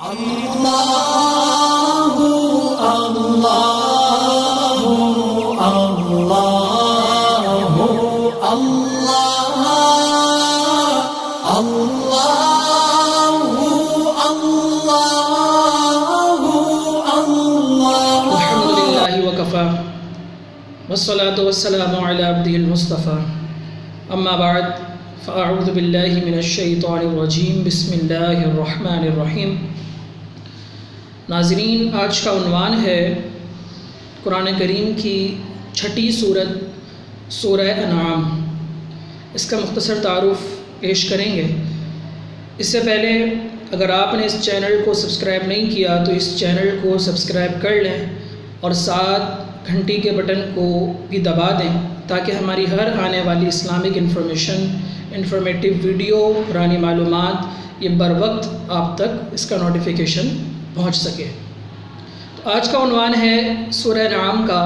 Allahu Allahu Allahu Allah Allahu Allahu Allah Alhamdulillahi wa kafa wassalatu wassalamu ala abdihil mustafa amma ba'd fa'a'udhu billahi minash shaitanir rajim bismillahir rahmanir rahim. ناظرین، آج کا عنوان ہے قرآن کریم کی چھٹی صورت سورہ انعام. اس کا مختصر تعارف پیش کریں گے. اس سے پہلے اگر آپ نے اس چینل کو سبسکرائب نہیں کیا تو اس چینل کو سبسکرائب کر لیں اور ساتھ گھنٹی کے بٹن کو بھی دبا دیں تاکہ ہماری ہر آنے والی اسلامک انفارمیٹیو ویڈیو، پرانی معلومات یہ بر وقت آپ تک اس کا نوٹیفیکیشن پہنچ سکے. تو آج کا عنوان ہے سورہ انعام کا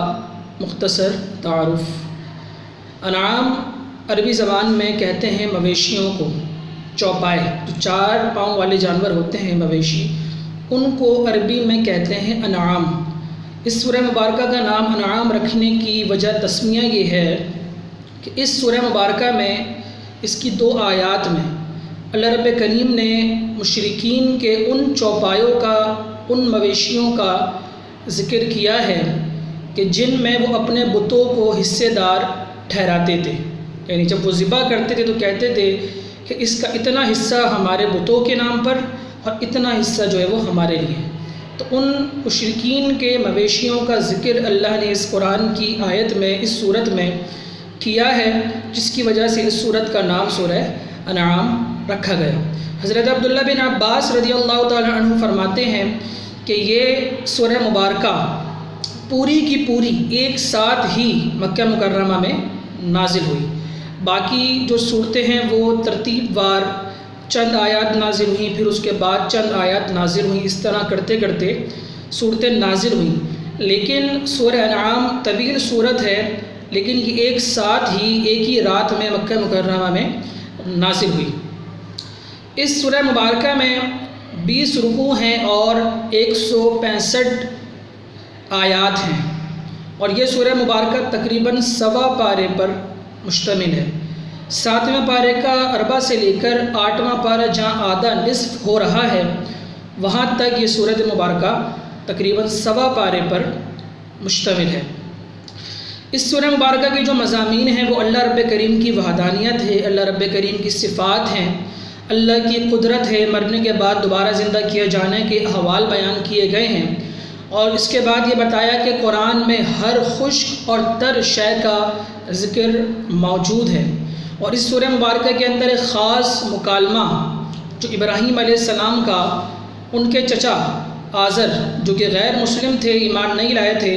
مختصر تعارف. انعام عربی زبان میں کہتے ہیں مویشیوں کو. چوپائے جو 4 پاؤں والے جانور ہوتے ہیں مویشی، ان کو عربی میں کہتے ہیں انعام. اس سورہ مبارکہ کا نام انعام رکھنے کی وجہ تسمیہ یہ ہے کہ اس سورہ مبارکہ میں اس کی 2 آیات میں اللہ رب کریم نے مشرکین کے ان چوپایوں کا، ان مویشیوں کا ذکر کیا ہے کہ جن میں وہ اپنے بتوں کو حصے دار ٹھہراتے تھے. یعنی جب وہ ذبح کرتے تھے تو کہتے تھے کہ اس کا اتنا حصہ ہمارے بتوں کے نام پر اور اتنا حصہ جو ہے وہ ہمارے لیے. تو ان مشرکین کے مویشیوں کا ذکر اللہ نے اس قرآن کی آیت میں، اس صورت میں کیا ہے، جس کی وجہ سے اس صورت کا نام سورہ انعام رکھا گیا. حضرت عبداللہ بن عباس رضی اللہ تعالی عنہ فرماتے ہیں کہ یہ سورہ مبارکہ پوری کی پوری ایک ساتھ ہی مکہ مکرمہ میں نازل ہوئی. باقی جو صورتیں ہیں وہ ترتیب وار چند آیات نازل ہوئیں، پھر اس کے بعد چند آیات نازل ہوئیں. اس طرح کرتے کرتے صورتیں نازل ہوئیں. لیکن سورہ انعام طویل صورت ہے، لیکن یہ ایک ساتھ ہی ایک ہی رات میں مکہ مکرمہ میں نازل ہوئی. اس سورہ مبارکہ میں 20 رکوع ہیں اور 165 آیات ہیں، اور یہ سورہ مبارکہ تقریباً 1.25 پارے پر مشتمل ہے. 7ویں پارے کا اربع سے لے کر 8واں پارہ جہاں آدھا نصف ہو رہا ہے وہاں تک یہ سورۃ مبارکہ تقریباً 1.25 پارے پر مشتمل ہے. اس سورہ مبارکہ کے جو مضامین ہیں وہ اللہ رب کریم کی وحدانیت ہے، اللہ رب کریم کی صفات ہیں، اللہ کی قدرت ہے، مرنے کے بعد دوبارہ زندہ کیے جانے کے احوال بیان کیے گئے ہیں. اور اس کے بعد یہ بتایا کہ قرآن میں ہر خشک اور تر شے کا ذکر موجود ہے. اور اس سورہ مبارکہ کے اندر ایک خاص مکالمہ جو ابراہیم علیہ السلام کا ان کے چچا آزر جو کہ غیر مسلم تھے، ایمان نہیں لائے تھے،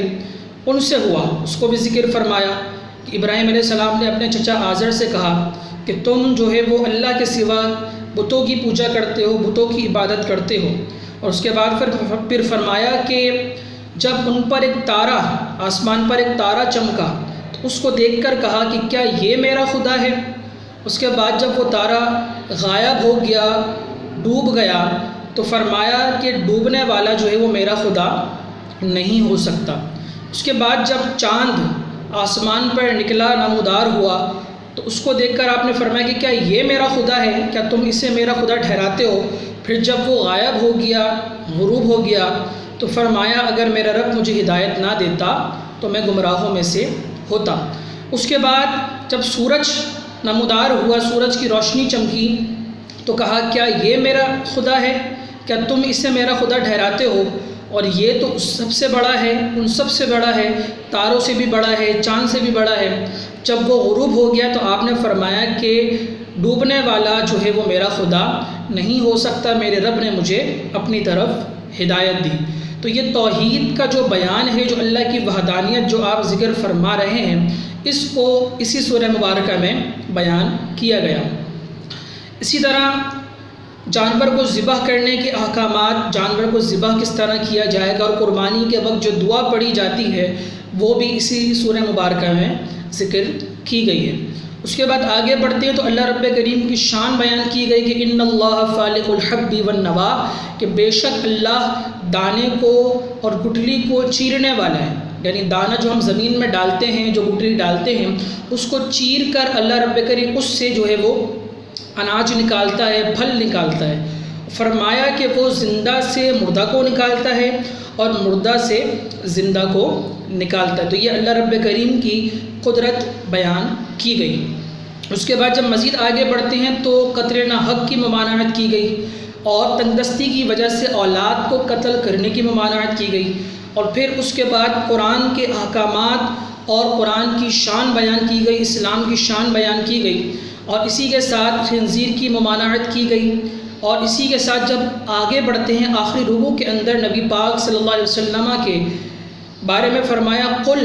ان سے ہوا. اس کو بھی ذکر فرمایا کہ ابراہیم علیہ السلام نے اپنے چچا آزر سے کہا کہ تم جو ہے وہ اللہ کے سوا بتوں کی پوجا کرتے ہو، بتوں کی عبادت کرتے ہو. اور اس کے بعد پھر فرمایا کہ جب ان پر ایک تارا، آسمان پر ایک تارا چمکا تو اس کو دیکھ کر کہا کہ کیا یہ میرا خدا ہے؟ اس کے بعد جب وہ تارا غائب ہو گیا، ڈوب گیا، تو فرمایا کہ ڈوبنے والا جو ہے وہ میرا خدا نہیں ہو سکتا. اس کے بعد جب چاند آسمان پر نکلا، نمودار ہوا، تو اس کو دیکھ کر آپ نے فرمایا کہ کیا یہ میرا خدا ہے؟ کیا تم اسے میرا خدا ٹھہراتے ہو؟ پھر جب وہ غائب ہو گیا، غروب ہو گیا، تو فرمایا اگر میرا رب مجھے ہدایت نہ دیتا تو میں گمراہوں میں سے ہوتا. اس کے بعد جب سورج نمودار ہوا، سورج کی روشنی چمکی، تو کہا کیا یہ میرا خدا ہے؟ کیا تم اسے میرا خدا ٹھہراتے ہو؟ اور یہ تو سب سے بڑا ہے، ان سب سے بڑا ہے، تاروں سے بھی بڑا ہے، چاند سے بھی بڑا ہے. جب وہ غروب ہو گیا تو آپ نے فرمایا کہ ڈوبنے والا جو ہے وہ میرا خدا نہیں ہو سکتا، میرے رب نے مجھے اپنی طرف ہدایت دی. تو یہ توحید کا جو بیان ہے، جو اللہ کی وحدانیت جو آپ ذکر فرما رہے ہیں، اس کو اسی سورہ مبارکہ میں بیان کیا گیا. اسی طرح جانور کو ذبح کرنے کے احکامات، جانور کو ذبح کس طرح کیا جائے گا، اور قربانی کے وقت جو دعا پڑھی جاتی ہے وہ بھی اسی سورہ مبارکہ میں ذکر کی گئی ہے. اس کے بعد آگے بڑھتے ہیں تو اللہ رب کریم کی شان بیان کی گئی کہ ان اللہ فالق الحب والنوا، کہ بے شک اللہ دانے کو اور گٹلی کو چیرنے والا ہے، یعنی دانہ جو ہم زمین میں ڈالتے ہیں، جو گٹلی ڈالتے ہیں، اس کو چیر کر اللہ رب کریم اس سے جو ہے وہ اناج نکالتا ہے، پھل نکالتا ہے۔ فرمایا کہ وہ زندہ سے مردہ کو نکالتا ہے اور مردہ سے زندہ کو نکالتا ہے۔ تو یہ اللہ رب کریم کی قدرت بیان کی گئی۔ اس کے بعد جب مزید آگے بڑھتے ہیں تو قتل ناحق کی ممانعت کی گئی، اور تنگدستی کی وجہ سے اولاد کو قتل کرنے کی ممانعت کی گئی، اور پھر اس کے بعد قرآن کے احکامات اور قرآن کی شان بیان کی گئی، اسلام کی شان بیان کی گئی، اور اسی کے ساتھ خنزیر کی ممانعت کی گئی۔ اور اسی کے ساتھ جب آگے بڑھتے ہیں آخری رکوع کے اندر نبی پاک صلی اللہ علیہ وسلم کے بارے میں فرمایا قل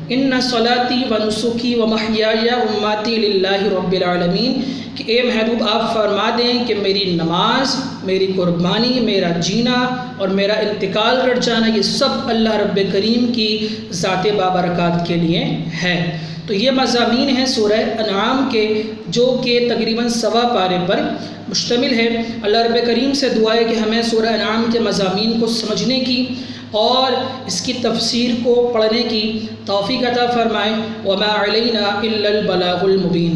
ان صلاتی و نسکی و محیای و مماتی للہ رب العالمین، کہ اے محبوب آپ فرما دیں کہ میری نماز، میری قربانی، میرا جینا اور میرا انتقال کر جانا یہ سب اللہ رب کریم کی ذات بابرکات کے لیے ہے۔ تو یہ مضامین ہیں سورہ انعام کے، جو کہ تقریباً 1.25 پارے پر مشتمل ہے۔ اللہ رب کریم سے دعا ہے کہ ہمیں سورہ انعام کے مضامین کو سمجھنے کی اور اس کی تفسیر کو پڑھنے کی توفیق عطا فرمائے۔ وما علینا الا البلاغ المبین۔